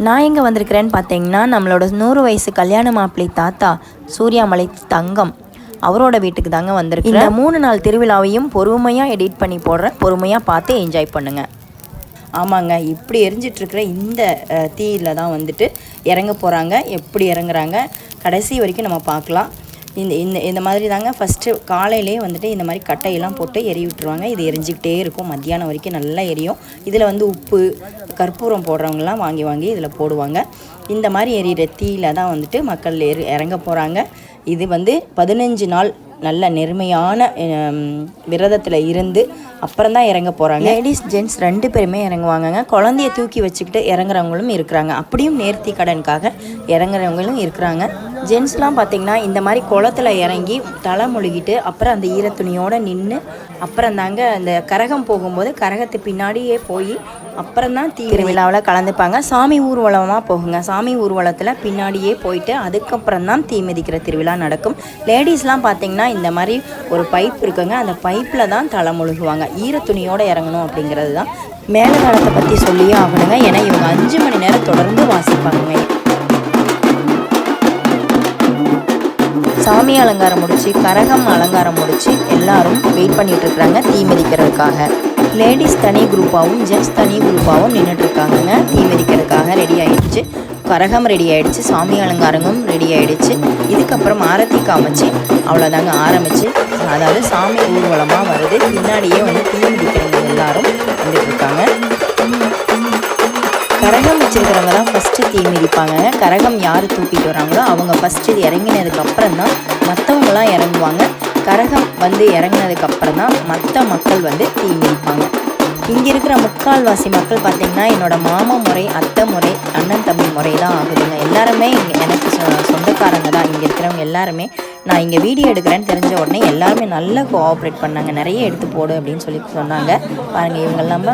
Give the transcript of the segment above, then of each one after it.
நான் எங்கே வந்திருக்கிறேன்னு பார்த்தீங்கன்னா நம்மளோட 100 வயசு கல்யாண மாப்பிள்ளை தாத்தா சூர்யாமலை தங்கம் அவரோட வீட்டுக்கு தாங்க வந்திருக்கு. இந்த 3 நாள் திருவிழாவையும் பொறுமையாக எடிட் பண்ணி போடுறேன், பொறுமையாக பார்த்து என்ஜாய் பண்ணுங்கள். ஆமாங்க, இப்படி எரிஞ்சிட்ருக்கிற இந்த தீயில் தான் வந்துட்டு இறங்க போகிறாங்க. எப்படி இறங்குறாங்க கடைசி வரைக்கும் நம்ம பார்க்கலாம். இந்த மாதிரி தாங்க ஃபஸ்ட்டு காலையிலே வந்துட்டு இந்த மாதிரி கட்டையெல்லாம் போட்டு எரி விட்டுருவாங்க. இது எரிஞ்சிக்கிட்டே இருக்கும், மத்தியானம் வரைக்கும் நல்லா எரியும். இதில் வந்து உப்பு கற்பூரம் போடுறவங்கலாம் வாங்கி இதில் போடுவாங்க. இந்த மாதிரி எரியிற தீயில் தான் வந்துட்டு மக்கள் இறங்க போகிறாங்க. இது வந்து 15 நாள் நல்ல நெருமையான விரதத்தில் இருந்து அப்புறம் தான் இறங்க போகிறாங்க. லேடிஸ் ஜென்ட்ஸ் 2 பேருமே இறங்குவாங்கங்க. குழந்தைய தூக்கி வச்சுக்கிட்டு இறங்குறவங்களும் இருக்கிறாங்க. அப்படியும் நேர்த்தி கடனுக்காக இறங்குறவங்களும் இருக்கிறாங்க. ஜென்ட்ஸ்லாம் பார்த்திங்கன்னா இந்த மாதிரி குளத்தில் இறங்கி தலை முழுகிட்டு அப்புறம் அந்த ஈரத்துணியோடு நின்று அப்புறம் தாங்க அந்த கரகம் போகும்போது கரகத்து பின்னாடியே போய் அப்புறம் தான் திருவிழாவில் கலந்துப்பாங்க. சாமி ஊர்வலமாக போகுங்க. சாமி ஊர்வலத்தில் பின்னாடியே போயிட்டு அதுக்கப்புறம் தான் தீ மிதிக்கிற திருவிழா நடக்கும். லேடிஸ்லாம் பார்த்திங்கன்னா இந்த மாதிரி ஒரு பைப் இருக்குங்க, அந்த பைப்பில் தான் தலை முழுகுவாங்க. ஈரத்துணியோடு இறங்கணும் அப்படிங்கிறது தான். மேலதாளத்தை பற்றி சொல்லியே ஆகணுங்க, ஏன்னா இவங்க 5 மணி நேரம் தொடர்ந்து வாசிப்பாங்க. சாமி அலங்காரம் முடிச்சு கரகம் அலங்காரம் முடிச்சு எல்லாரும் வெயிட் பண்ணிட்டு இருக்கிறாங்க தீ மிதிக்கிறதுக்காக. லேடிஸ் தனி குரூப்பாகவும் ஜென்ட்ஸ் தனி குரூப்பாகவும் நின்றுட்டுருக்காங்கங்க. தீ மிதிக்கிறதுக்காக ரெடி ஆகிடுச்சு, கரகம் ரெடி ஆகிடுச்சு, சாமி அலங்காரமும் ரெடி ஆகிடுச்சு. இதுக்கப்புறம் ஆரத்தி காமிச்சு அவ்வளோதாங்க ஆரம்பிச்சு, அதாவது சாமி ஊர்வலமாக வருது. பின்னாடியே வந்து தீ மிதிக்கிறவங்க எல்லாரும் வந்துட்டுருக்காங்க. கரகம் வச்சுருக்கிறவங்க தான் ஃபஸ்ட்டு தீ மிதிப்பாங்க. கரகம் யார் தூக்கிட்டு வராங்களோ அவங்க ஃபஸ்ட்டு இறங்கினதுக்கப்புறம் தான் மற்றவங்களாம் இறங்குவாங்க. கரகம் வந்து இறங்கினதுக்கப்புறம் தான் மற்ற மக்கள் வந்து தீ மிதிப்பாங்க. இங்கே இருக்கிற முக்கால்வாசி மக்கள் பார்த்திங்கன்னா என்னோடய மாமா முறை, அத்தை முறை, அண்ணன் தம்பி முறை தான் ஆகுதுங்க. எல்லாருமே எனக்கு சொந்தக்காரங்க தான். இங்கே இருக்கிறவங்க எல்லாருமே நான் இங்கே வீடியோ எடுக்கிறேன்னு தெரிஞ்ச உடனே எல்லாருமே நல்லா கோஆப்ரேட் பண்ணாங்க. நிறைய எடுத்து போடு அப்படின்னு சொல்லி சொன்னாங்க. பாருங்கள், இவங்கெல்லாம்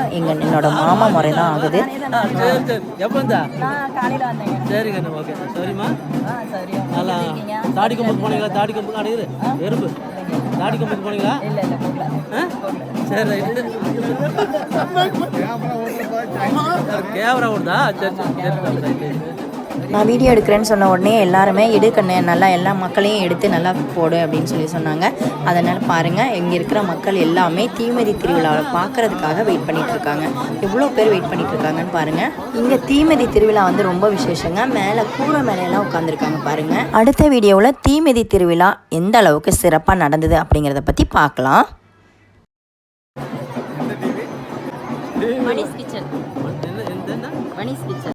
என்னோட மாமா முறை தான் ஆகுது. நான் வீடியோ எடுக்கிறேன்னு சொன்ன உடனே எல்லாருமே எடுக்கண்ணு நல்லா எல்லா மக்களையும் எடுத்து நல்லா போடு அப்படின்னு சொல்லி சொன்னாங்க. அதனால் பாருங்கள், இங்கே இருக்கிற மக்கள் எல்லாமே தீமிதி திருவிழாவை பார்க்குறதுக்காக வெயிட் பண்ணிகிட்ருக்காங்க. எவ்வளோ பேர் வெயிட் பண்ணிகிட்ருக்காங்கன்னு பாருங்கள். இங்கே தீமிதி திருவிழா வந்து ரொம்ப விசேஷங்க. மேலே கூரை மேலையெல்லாம் உட்காந்துருக்காங்க பாருங்கள். அடுத்த வீடியோவில் தீமிதி திருவிழா எந்த அளவுக்கு சிறப்பாக நடந்தது அப்படிங்கிறத பற்றி பார்க்கலாம்.